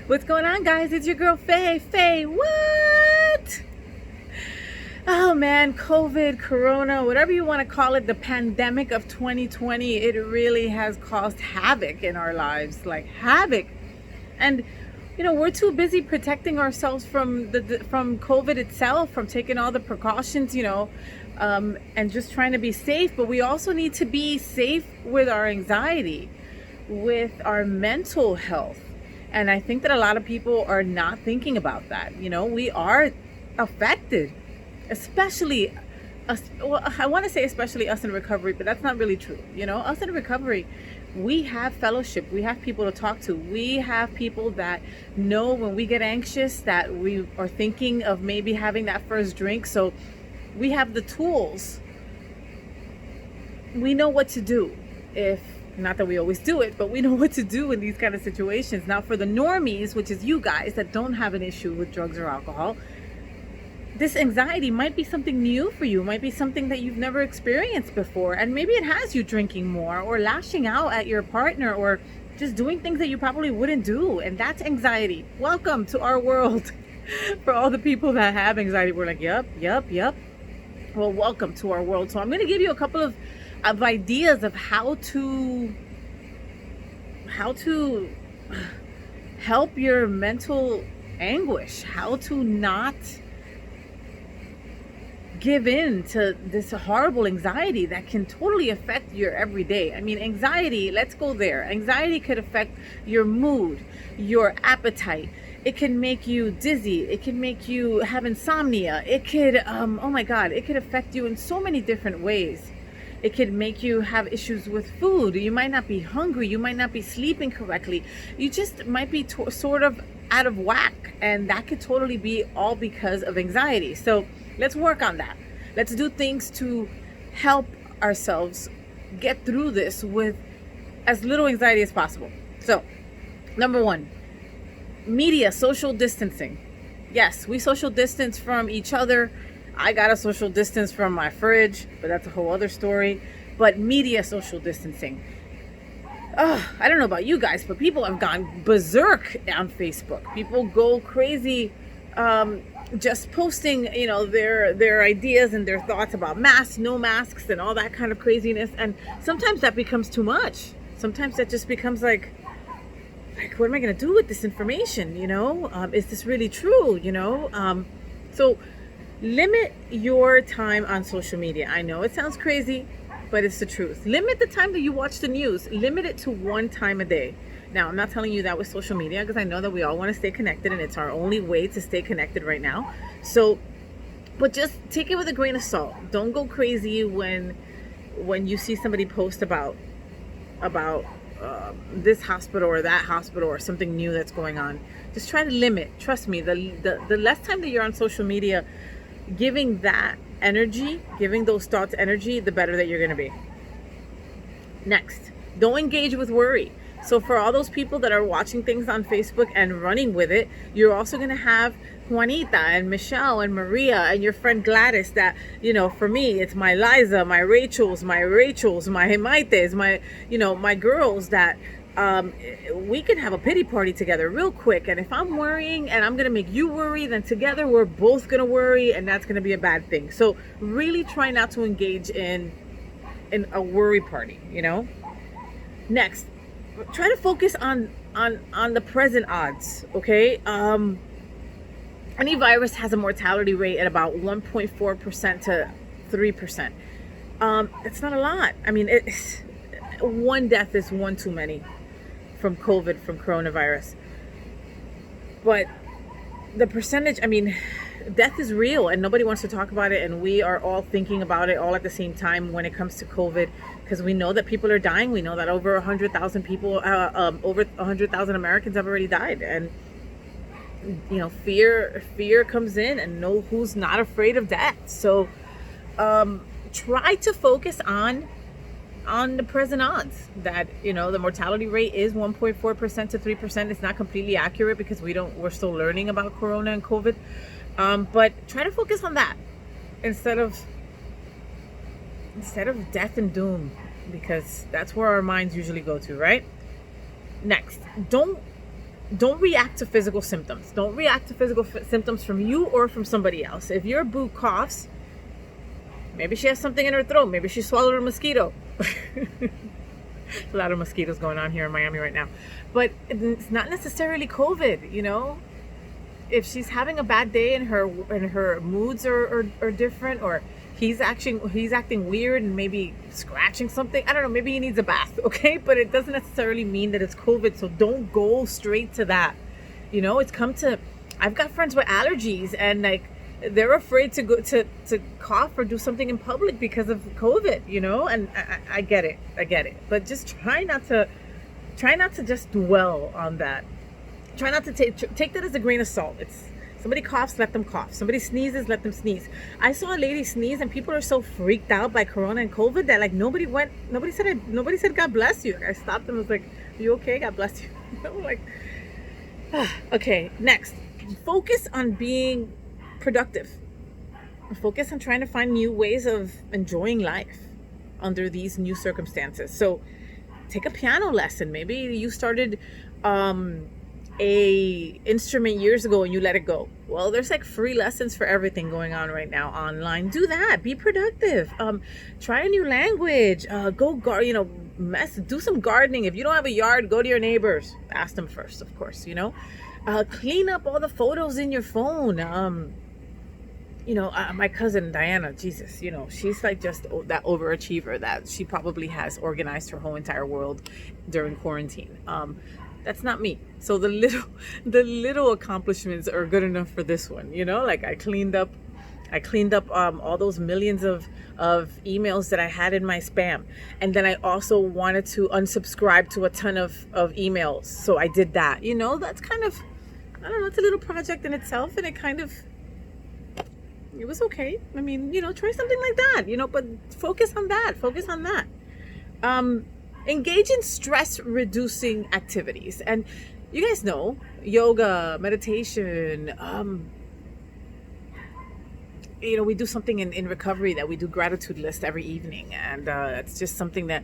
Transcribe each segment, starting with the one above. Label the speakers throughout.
Speaker 1: What's going on, guys? It's your girl FayWhat? Oh man, COVID, Corona, whatever you want to call it, the pandemic of 2020, it really has caused havoc in our lives, like havoc. And we're too busy protecting ourselves from from COVID itself, from taking all the precautions, and just trying to be safe. But we also need to be safe with our anxiety, with our mental health. And I think that a lot of people are not thinking about that. We are affected, especially us. Well, I want to say especially us in recovery, but that's not really true. Us in recovery, we have fellowship. We have people to talk to. We have people that know when we get anxious that we are thinking of maybe having that first drink. So we have the tools. We know what to do. Not that we always do it, but we know what to do in these kind of situations. Now, for the normies, which is you guys that don't have an issue with drugs or alcohol, this anxiety might be something new for you, might be something that you've never experienced before. And maybe it has you drinking more or lashing out at your partner or just doing things that you probably wouldn't do. And that's anxiety. Welcome to our world. For all the people that have anxiety, we're like, yep. Well, welcome to our world. So I'm going to give you a couple of ideas of how to help your mental anguish, how to not give in to this horrible anxiety that can totally affect your everyday. I mean, anxiety, let's go there. Anxiety could affect your mood, your appetite. It can make you dizzy. It can make you have insomnia. It could, oh my God, it could affect you in so many different ways. It could make you have issues with food. You might not be hungry. You might not be sleeping correctly. You just might be sort of out of whack. And that could totally be all because of anxiety. So let's work on that. Let's do things to help ourselves get through this with as little anxiety as possible. So, number one, media, social distancing. Yes, we social distance from each other. I got a social distance from my fridge, but that's a whole other story. But media social distancing. I don't know about you guys, but people have gone berserk on Facebook. People go crazy, just posting, their ideas and their thoughts about masks, no masks, and all that kind of craziness. And sometimes that becomes too much. Sometimes that just becomes like what am I going to do with this information? Is this really true? So limit your time on social media. I know it sounds crazy, but it's the truth. Limit the time that you watch the news. Limit it to one time a day. Now, I'm not telling you that with social media because I know that we all want to stay connected and it's our only way to stay connected right now. So, but just take it with a grain of salt. Don't go crazy when you see somebody post about this hospital or that hospital or something new that's going on. Just try to limit. Trust me, the less time that you're on social media, giving that energy, giving those thoughts energy, the better that you're going to be. Next, don't engage with worry. So for all those people that are watching things on Facebook and running with it, you're also going to have Juanita and Michelle and Maria and your friend Gladys that, for me, it's my Liza, my Rachels, my Maites, my girls that we can have a pity party together real quick. And if I'm worrying and I'm going to make you worry, then together we're both going to worry and that's going to be a bad thing. So really try not to engage in a worry party, Next, try to focus on the present odds, okay? Any virus has a mortality rate at about 1.4% to 3%. It's not a lot. I mean, one death is one too many from COVID, from coronavirus. But the percentage, I mean, death is real and nobody wants to talk about it. And we are all thinking about it all at the same time when it comes to COVID, because we know that people are dying. We know that over 100,000 people, over 100,000 Americans have already died. And, fear comes in and who's not afraid of death. So try to focus on the present odds that, the mortality rate is 1.4% to 3%. It's not completely accurate because we're still learning about Corona and COVID. But try to focus on that instead of death and doom, because that's where our minds usually go to, right? Next, don't don't react to physical symptoms. Don't react to physical symptoms from you or from somebody else. If your boo coughs, maybe she has something in her throat. Maybe she swallowed a mosquito. A lot of mosquitoes going on here in Miami right now. But it's not necessarily COVID, you know? If she's having a bad day and her moods are different, or he's acting weird and maybe scratching something, I don't know, maybe he needs a bath, okay? But it doesn't necessarily mean that it's COVID, so don't go straight to that. You know, I've got friends with allergies, and like they're afraid to go to cough or do something in public because of COVID, you know? And I get it. But just try not to just dwell on that. Try not to take that as a grain of salt. It's somebody coughs, let them cough. Somebody sneezes, let them sneeze. I saw a lady sneeze, and people are so freaked out by Corona and COVID that like nobody said God bless you. I stopped and was like, "Are you okay? God bless you." I'm like, okay. Next, focus on being productive. Focus on trying to find new ways of enjoying life under these new circumstances. So, take a piano lesson. Maybe you started a instrument years ago and you let it go. Well, there's like free lessons for everything going on right now online. Do that. Be productive. Try a new language. Do some gardening. If you don't have a yard, go to your neighbors. Ask them first, of course, you know. Clean up all the photos in your phone. My cousin Diana, Jesus, you know, she's like just that overachiever that she probably has organized her whole entire world during quarantine. That's not me. So the little accomplishments are good enough for this one, you know. Like I cleaned up all those millions of emails that I had in my spam, and then I also wanted to unsubscribe to a ton of emails, so I did that. You know, that's kind of, I don't know, it's a little project in itself, and it was okay. I mean, you know, try something like that, you know, but focus on that. Engage in stress reducing activities. And you guys know, yoga, meditation, you know, we do something in recovery that we do gratitude list every evening. And it's just something that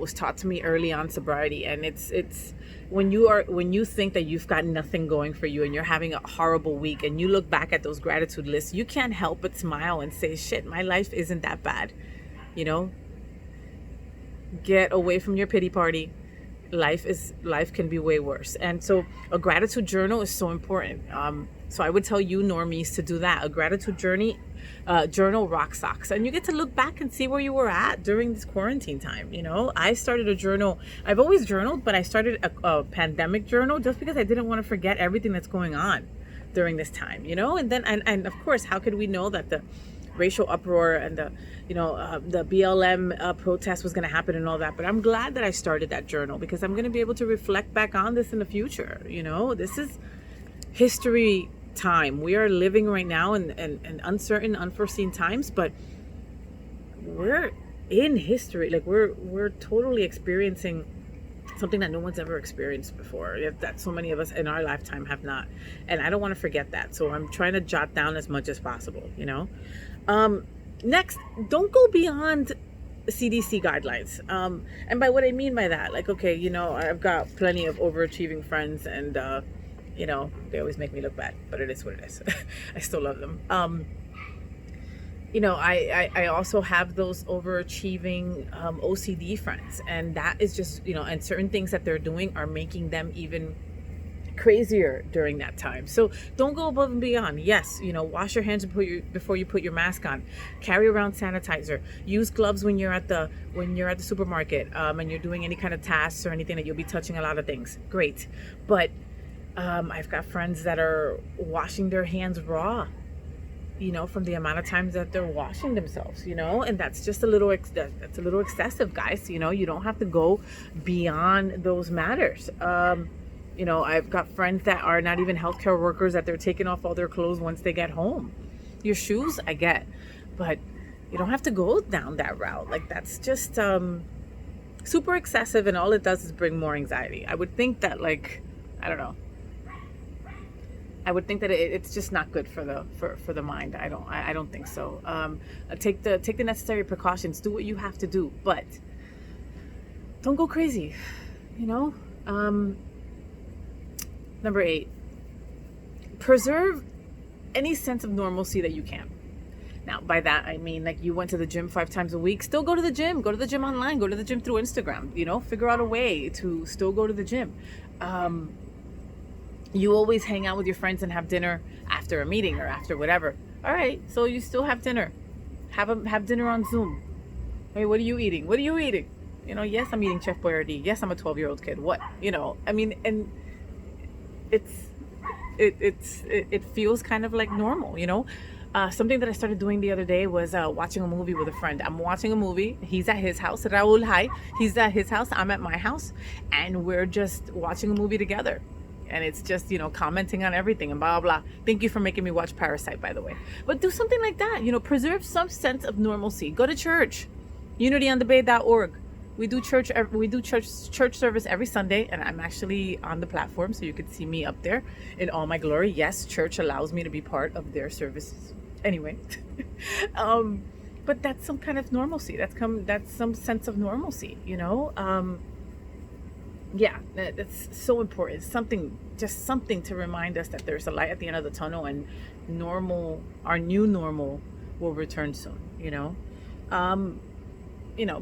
Speaker 1: was taught to me early on sobriety. And it's when you think that you've got nothing going for you and you're having a horrible week and you look back at those gratitude lists, you can't help but smile and say, shit, my life isn't that bad. You know, get away from your pity party. Life can be way worse. And so a gratitude journal is so important. So I would tell you normies to do that. A gratitude journal rock socks. And you get to look back and see where you were at during this quarantine time. You know, I started a journal. I've always journaled, but I started a pandemic journal just because I didn't want to forget everything that's going on during this time, you know. And then and of course, how could we know that the racial uproar and the BLM protest was going to happen and all that? But I'm glad that I started that journal because I'm going to be able to reflect back on this in the future. You know, this is history time. We are living right now in uncertain, unforeseen times, but we're in history. Like we're totally experiencing something that no one's ever experienced before, that so many of us in our lifetime have not. And I don't want to forget that. So I'm trying to jot down as much as possible, you know. Next, don't go beyond CDC guidelines. And by what I mean by that, like, okay, you know, I've got plenty of overachieving friends and, you know, they always make me look bad, but it is what it is. I still love them. You know, I also have those overachieving OCD friends, and that is just, you know, and certain things that they're doing are making them even crazier during that time. So don't go above and beyond. Yes, you know, wash your hands before you put your mask on. Carry around sanitizer. Use gloves when you're at the supermarket and you're doing any kind of tasks or anything that you'll be touching a lot of things. Great, but I've got friends that are washing their hands raw, you know, from the amount of times that they're washing themselves, you know, and that's just a little excessive, guys. You know, you don't have to go beyond those matters. You know, I've got friends that are not even healthcare workers, that they're taking off all their clothes once they get home. Your shoes, I get, but you don't have to go down that route. Like, that's just super excessive, and all it does is bring more anxiety. I would think that, like, I don't know. I would think that it's just not good for the mind. I don't think so. Take the necessary precautions. Do what you have to do, but don't go crazy. You know. Number 8, preserve any sense of normalcy that you can. Now, by that, I mean, like, you went to the gym 5 times a week, still go to the gym. Go to the gym online. Go to the gym through Instagram. Figure out a way to still go to the gym. You always hang out with your friends and have dinner after a meeting or after whatever. All right, so you still have dinner. Have dinner on Zoom. Hey, what are you eating? What are you eating? Yes, I'm eating Chef Boyardee. Yes, I'm a 12-year-old kid. What? I mean, and it feels kind of like normal. Something that I started doing the other day was watching a movie with a friend. I'm watching a movie. He's at his house. Raul, hi. He's at his house. I'm at my house. And we're just watching a movie together. And it's just, commenting on everything and blah, blah, blah. Thank you for making me watch Parasite, by the way. But do something like that. Preserve some sense of normalcy. Go to church. UnityOnTheBay.org. We do church service every Sunday, and I'm actually on the platform, so you can see me up there in all my glory. Yes, church allows me to be part of their services. Anyway, but that's some kind of normalcy. That's some sense of normalcy. Yeah, that's so important. Something to remind us that there's a light at the end of the tunnel, and our new normal will return soon.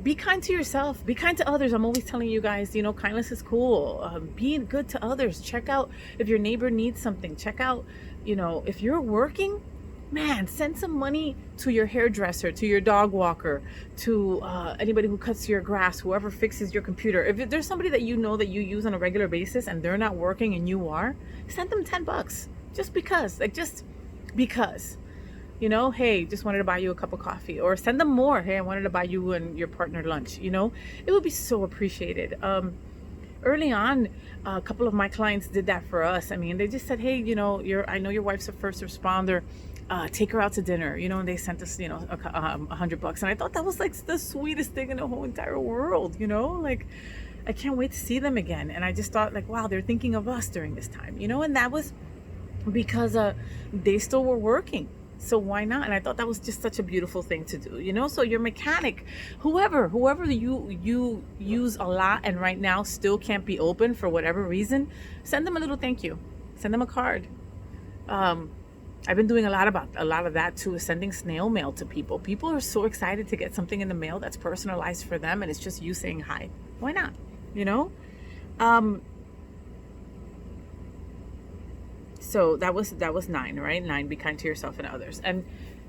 Speaker 1: Be kind to yourself, be kind to others. I'm always telling you guys, kindness is cool. Being good to others. Check out if your neighbor needs something. Check out, if you're working, man, send some money to your hairdresser, to your dog walker, to anybody who cuts your grass, whoever fixes your computer. If there's somebody that you use on a regular basis and they're not working and you are, send them $10 just because. Hey, just wanted to buy you a cup of coffee, or send them more. Hey, I wanted to buy you and your partner lunch. It would be so appreciated. Early on, a couple of my clients did that for us. I mean, they just said, hey, I know your wife's a first responder. Take her out to dinner, and they sent us, $100. And I thought that was like the sweetest thing in the whole entire world, like, I can't wait to see them again. And I just thought, like, wow, they're thinking of us during this time, and that was because they still were working. So why not? And I thought that was just such a beautiful thing to do, so your mechanic, whoever you use a lot and right now still can't be open for whatever reason, send them a little thank you, send them a card. I've been doing a lot of that too, is sending snail mail to people. People are so excited to get something in the mail that's personalized for them, and it's just you saying hi. Why not? So that was 9, right? 9, be kind to yourself and others. And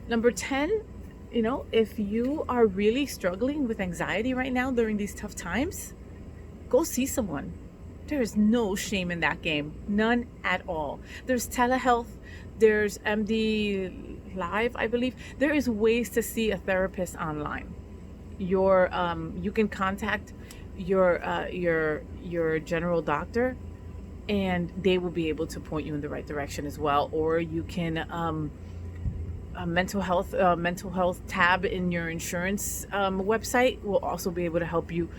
Speaker 1: number 10, if you are really struggling with anxiety right now during these tough times, go see someone. There is no shame in that game. None at all. There's Telehealth. There's MD Live, I believe. There is ways to see a therapist online. You can contact your general doctor, and they will be able to point you in the right direction as well. Or you can a mental health tab in your insurance website will also be able to help you.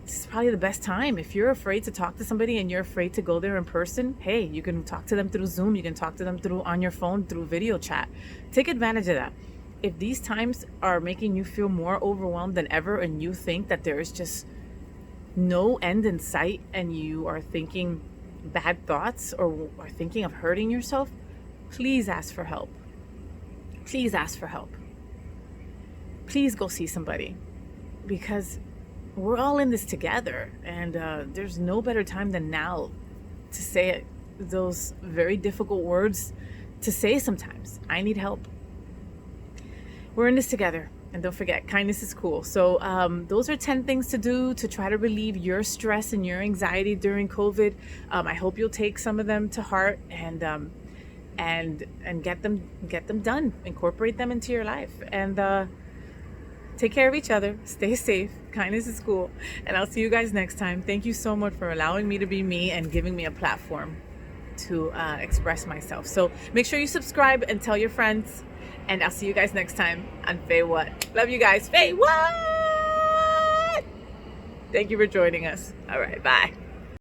Speaker 1: This is probably the best time. If you're afraid to talk to somebody and you're afraid to go there in person, hey, you can talk to them through Zoom. You can talk to them on your phone through video chat. Take advantage of that. If these times are making you feel more overwhelmed than ever, and you think that there is just no end in sight, and you are thinking bad thoughts or are thinking of hurting yourself, please ask for help. Please ask for help. Please go see somebody, because we're all in this together, and there's no better time than now to say those very difficult words to say sometimes. I need help. We're in this together. And don't forget, kindness is cool. So those are 10 things to do to try to relieve your stress and your anxiety during COVID. I hope you'll take some of them to heart and get them done. Incorporate them into your life. And take care of each other. Stay safe. Kindness is cool. And I'll see you guys next time. Thank you so much for allowing me to be me and giving me a platform to express myself. So make sure you subscribe and tell your friends. And I'll see you guys next time on FayWhat. Love you guys. FayWhat! Thank you for joining us. All right, bye.